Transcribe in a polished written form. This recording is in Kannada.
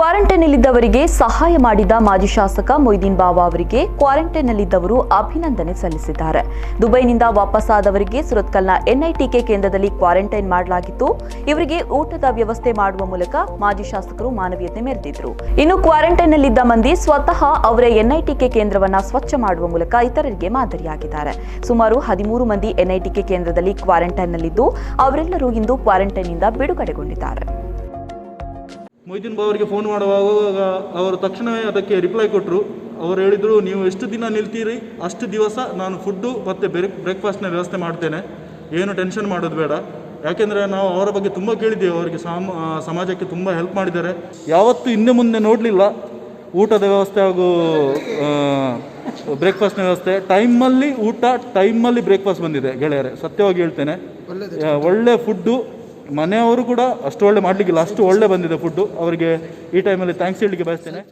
ಕ್ವಾರಂಟೈನ್ನಲ್ಲಿದ್ದವರಿಗೆ ಸಹಾಯ ಮಾಡಿದ ಮಾಜಿ ಶಾಸಕ ಮೊಯ್ದೀನ್ ಬಾವಾ ಅವರಿಗೆ ಕ್ವಾರಂಟೈನ್ನಲ್ಲಿದ್ದವರು ಅಭಿನಂದನೆ ಸಲ್ಲಿಸಿದ್ದಾರೆ. ದುಬೈನಿಂದ ವಾಪಸ್ಸಾದವರಿಗೆ ಸುರತ್ಕಲ್ನ ಎನ್ಐಟಿಕೆ ಕೇಂದ್ರದಲ್ಲಿ ಕ್ವಾರಂಟೈನ್ ಮಾಡಲಾಗಿತ್ತು. ಇವರಿಗೆ ಊಟದ ವ್ಯವಸ್ಥೆ ಮಾಡುವ ಮೂಲಕ ಮಾಜಿ ಶಾಸಕರು ಮಾನವೀಯತೆ ಮೆರೆದಿದ್ರು. ಇನ್ನು ಕ್ವಾರಂಟೈನ್ನಲ್ಲಿದ್ದ ಮಂದಿ ಸ್ವತಃ ಅವರ ಎನ್ಐಟಿಕೆ ಕೇಂದ್ರವನ್ನ ಸ್ವಚ್ಛ ಮಾಡುವ ಮೂಲಕ ಇತರರಿಗೆ ಮಾದರಿಯಾಗಿದ್ದಾರೆ. ಸುಮಾರು 13 ಮಂದಿ ಎನ್ಐಟಿಕೆ ಕೇಂದ್ರದಲ್ಲಿ ಕ್ವಾರಂಟೈನ್ನಲ್ಲಿದ್ದು ಅವರೆಲ್ಲರೂ ಇಂದು ಕ್ವಾರಂಟೈನ್ನಿಂದ ಬಿಡುಗಡೆಗೊಂಡಿದ್ದಾರೆ. ಮೊಯ್ದೀನ್ ಬಾವರಿಗೆ ಫೋನ್ ಮಾಡುವಾಗ ಅವರು ತಕ್ಷಣವೇ ಅದಕ್ಕೆ ರಿಪ್ಲೈ ಕೊಟ್ಟರು. ಅವರು ಹೇಳಿದರು, ನೀವು ಎಷ್ಟು ದಿನ ನಿಲ್ತೀರಿ ಅಷ್ಟು ದಿವಸ ನಾನು ಫುಡ್ಡು ಮತ್ತು ಬ್ರೇಕ್ಫಾಸ್ಟ್ನ ವ್ಯವಸ್ಥೆ ಮಾಡ್ತೇನೆ, ಏನು ಟೆನ್ಷನ್ ಮಾಡೋದು ಬೇಡ. ಯಾಕೆಂದರೆ ನಾವು ಅವರ ಬಗ್ಗೆ ತುಂಬ ಕೇಳಿದ್ದೇವೆ, ಅವರಿಗೆ ಸಮಾಜಕ್ಕೆ ತುಂಬ ಹೆಲ್ಪ್ ಮಾಡಿದ್ದಾರೆ. ಯಾವತ್ತೂ ಹಿಂದೆ ಮುಂದೆ ನೋಡಲಿಲ್ಲ ಊಟದ ವ್ಯವಸ್ಥೆ ಹಾಗೂ ಬ್ರೇಕ್ಫಾಸ್ಟ್ನ ವ್ಯವಸ್ಥೆ. ಟೈಮಲ್ಲಿ ಊಟ, ಟೈಮಲ್ಲಿ ಬ್ರೇಕ್ಫಾಸ್ಟ್ ಬಂದಿದೆ ಗೆಳೆಯರೆ, ಸತ್ಯವಾಗಿ ಹೇಳ್ತೇನೆ. ಒಳ್ಳೆ ಫುಡ್ಡು, ಮನೆಯವರು ಕೂಡ ಅಷ್ಟು ಒಳ್ಳೆ ಮಾಡಲಿಕ್ಕಿಲ್ಲ, ಅಷ್ಟು ಒಳ್ಳೆ ಬಂದಿದೆ ಫುಡ್ಡು. ಅವರಿಗೆ ಈ ಟೈಮಲ್ಲಿ ಥ್ಯಾಂಕ್ಸ್ ಹೇಳಲಿಕ್ಕೆ ಬಯಸ್ತೇನೆ.